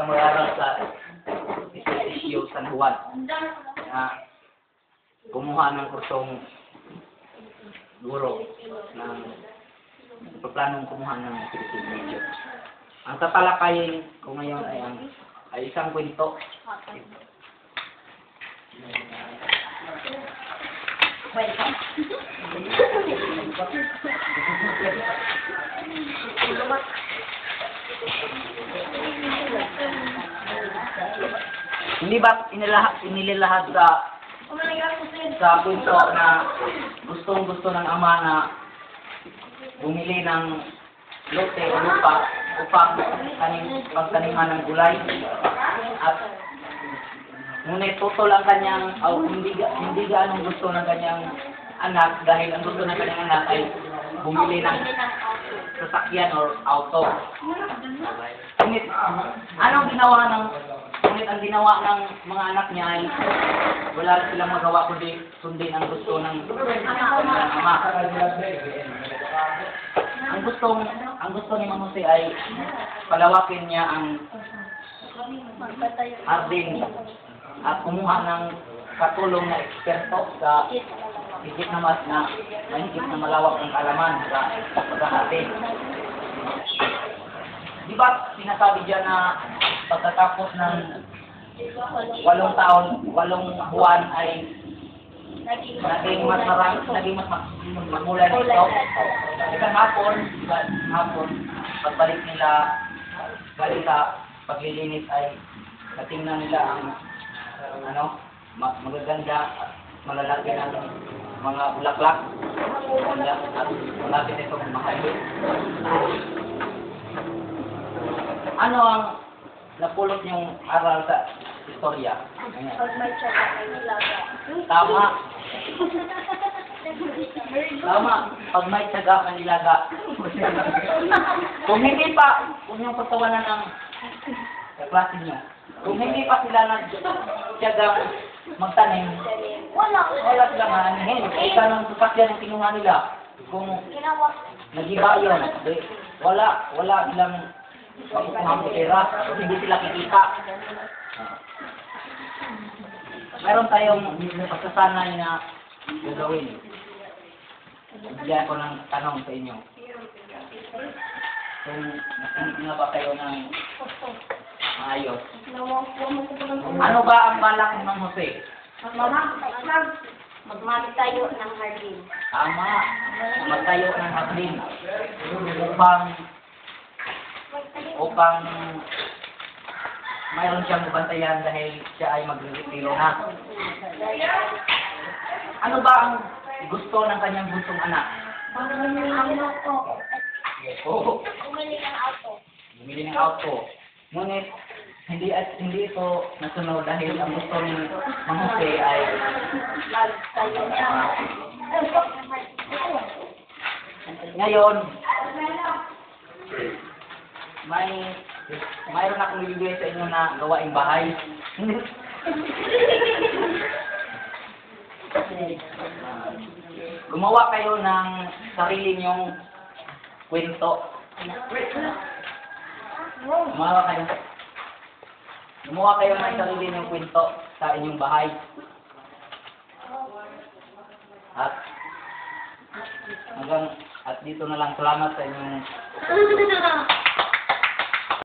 lang mag-aral sa Estacio San Juan. Kumuha ng kursong guro ng planong kumuha ng Philippine Major. Ang tatalakayin ko ngayon ay isang kwento. Hindi ba inililahad sa kwento na gustong-gusto ng ama na bumili ng lote o lupa upang pagtaniman ng gulay at ngunit tutol ang kanyang hindi gaanong gusto ng kanyang anak dahil ang gusto ng kanyang anak ay bumili ng sasakyan or auto. Ngunit ang ginawa ng mga anak niya ay wala silang magawa kundi sundin ang gusto ng ama. Ang gusto ni Mang Jose ay palawakin niya ang hardin at kumuha ng katulong na eksperto sa higit na malawak ng kaalaman sa pagkakati. Di ba sinasabi dyan na pagkatapos ng 8 buwan ay naging mas magmula nito. Isang hapon, pagbalik nila galing sa paglilinis ay natingnan nila ang magaganda at malalaki ng mga bulaklak at malapit itong mahayos. Ano ang napulot niyong aral sa istorya? Pag may tsaga, may nilaga. Tama. Pag may tsaga, may nilaga. Kung yung pagtawanan ng klase niyo, kung hindi pa sila nagtyagang magtanim, wala silang anihin. Ika ng sasakyan ang kinuha nila. Kung nag-iba yun, wala silang makukuha ng pera, hindi sila kikita. Meron tayong pagsasanay na gagawin. Bigyan ko ng tanong sa inyo. Kung nakinig na ba kayo ng maayos? Ano ba ang balak ni Mang Jose? Magmatayo ng hardin. Tama. Magtayo ng hardin. Upang mayroon siyang mabantayan dahil siya ay magre-retiro na. Ano ba ang gusto ng kanyang bunsong anak? Bumili ng auto. Ngunit hindi ito nasunod dahil ang gusto ni Mang Jose ay ngayon mayroon akong ibigay sa inyo na gawaing bahay. Gumawa kayo ng sarili niyong kwento. Gumawa kayo ng sarili niyong kwento sa inyong bahay. At dito na lang, salamat sa inyong